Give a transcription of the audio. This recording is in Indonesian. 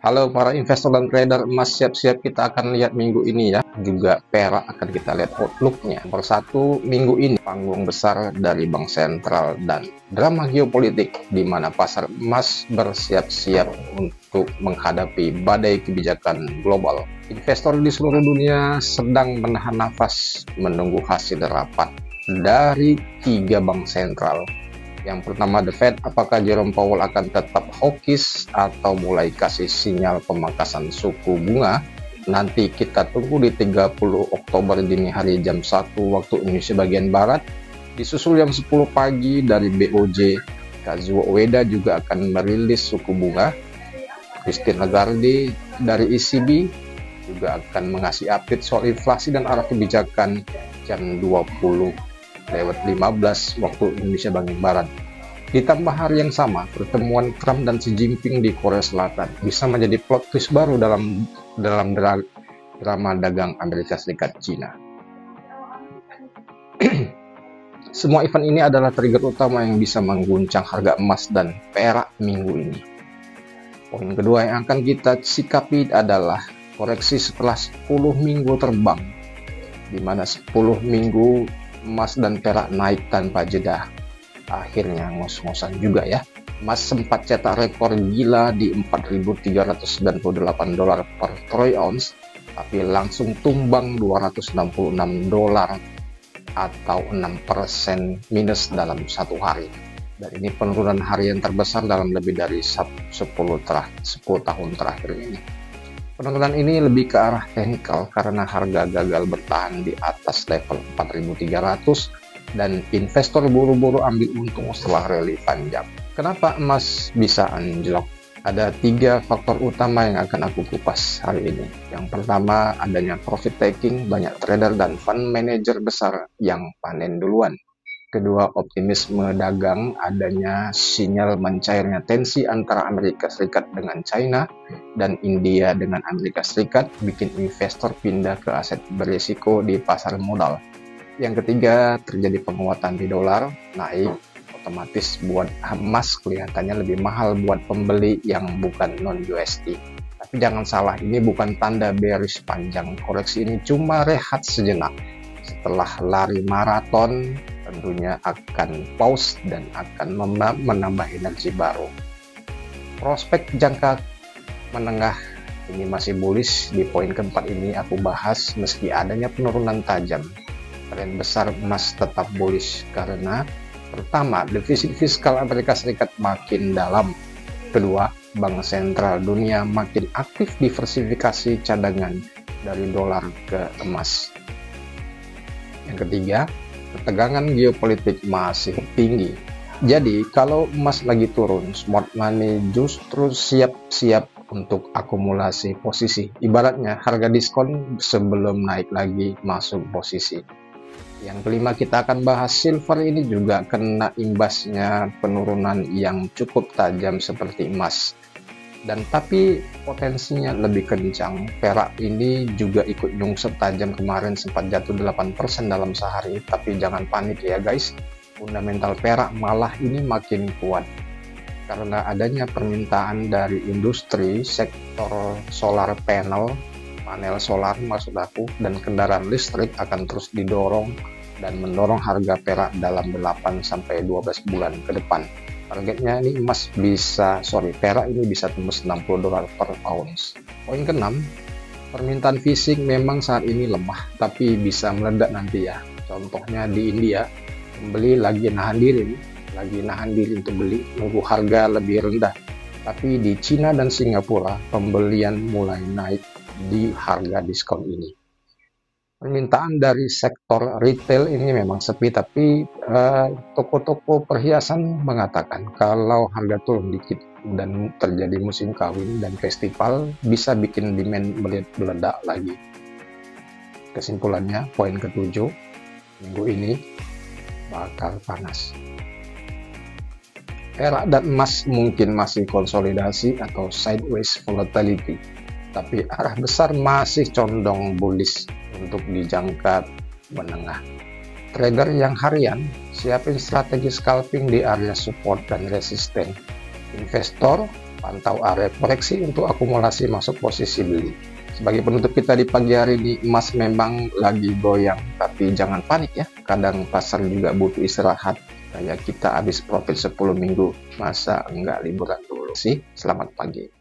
Halo para investor dan trader emas, siap-siap kita akan lihat minggu ini ya. Juga perak akan kita lihat outlooknya. Persatu minggu ini panggung besar dari Bank Sentral dan drama geopolitik di mana pasar emas bersiap-siap untuk menghadapi badai kebijakan global. Investor di seluruh dunia sedang menahan nafas menunggu hasil rapat dari 3 bank sentral. Yang pertama, The Fed, apakah Jerome Powell akan tetap hawkish atau mulai kasih sinyal pemangkasan suku bunga? Nanti kita tunggu di 30 Oktober dini hari jam 1 waktu Indonesia bagian Barat. Disusul jam 10 pagi dari BOJ, Kazuo Ueda juga akan merilis suku bunga. Christine Lagarde dari ECB juga akan mengasih update soal inflasi dan arah kebijakan jam 20:15 waktu Indonesia bagian Barat. Ditambah hari yang sama, pertemuan Trump dan Xi Jinping di Korea Selatan bisa menjadi plot twist baru dalam drama dagang Amerika Serikat Cina. Semua event ini adalah trigger utama yang bisa mengguncang harga emas dan perak minggu ini. Poin kedua yang akan kita sikapi adalah koreksi setelah 10 minggu terbang, di mana 10 minggu emas dan perak naik tanpa jeda. Akhirnya ngos-ngosan juga ya. Emas sempat cetak rekor gila di $4.398 per troy ounce, tapi langsung tumbang $266 atau 6% minus dalam satu hari. Dan ini penurunan harian terbesar dalam lebih dari 10 tahun terakhir ini. Penurunan ini lebih ke arah teknikal karena harga gagal bertahan di atas level 4.300 dan investor buru-buru ambil untung setelah rally panjang. Kenapa emas bisa anjlok? Ada 3 faktor utama yang akan aku kupas hari ini. Yang pertama, adanya profit taking, banyak trader dan fund manager besar yang panen duluan. Kedua, optimisme dagang, adanya sinyal mencairnya tensi antara Amerika Serikat dengan China dan India dengan Amerika Serikat bikin investor pindah ke aset berisiko di pasar modal. Yang ketiga, terjadi penguatan di dolar, naik, otomatis buat emas kelihatannya lebih mahal buat pembeli yang bukan non-USD. Tapi jangan salah, ini bukan tanda bearish panjang. Koreksi ini cuma rehat sejenak. Setelah lari maraton, tentunya akan pause dan akan menambah energi baru. Prospek jangka menengah ini masih bullish. Di poin keempat ini aku bahas meski adanya penurunan tajam. Tren besar emas tetap bullish karena pertama, defisit fiskal Amerika Serikat makin dalam. Kedua, bank sentral dunia makin aktif diversifikasi cadangan dari dolar ke emas. Yang ketiga, ketegangan geopolitik masih tinggi. Jadi, kalau emas lagi turun, smart money justru siap-siap untuk akumulasi posisi. Ibaratnya harga diskon sebelum naik lagi masuk posisi. Yang kelima, kita akan bahas silver ini juga kena imbasnya penurunan yang cukup tajam seperti emas. Dan tapi potensinya lebih kencang. Perak ini juga ikut nyungsep tajam kemarin, sempat jatuh 8% dalam sehari. Tapi jangan panik ya guys, fundamental perak malah ini makin kuat. Karena adanya permintaan dari industri, sektor solar panel solar maksud aku, dan kendaraan listrik akan terus didorong dan mendorong harga perak dalam 8-12 bulan ke depan. Targetnya ini perak ini bisa tembus $60 per ounce. Poin ke-6, permintaan fisik memang saat ini lemah, tapi bisa meledak nanti ya. Contohnya di India, pembeli lagi nahan diri untuk beli, nunggu harga lebih rendah. Tapi di Cina dan Singapura, pembelian mulai naik di harga diskon ini. Permintaan dari sektor retail ini memang sepi, tapi toko-toko perhiasan mengatakan kalau harga turun dikit dan terjadi musim kawin dan festival bisa bikin demand meledak lagi. Kesimpulannya, poin ke-7, minggu ini bakal panas. Perak dan emas mungkin masih konsolidasi atau sideways volatility, tapi arah besar masih condong bullish untuk di jangka menengah. Trader yang harian, siapin strategi scalping di area support dan resisten. Investor, Pantau area koreksi untuk akumulasi masuk posisi beli. Sebagai penutup kita di pagi hari ini, emas memang lagi goyang, tapi jangan panik ya. Kadang pasar juga butuh istirahat. Kayak kita habis profit 10 minggu, masa enggak liburan dulu sih? Selamat pagi.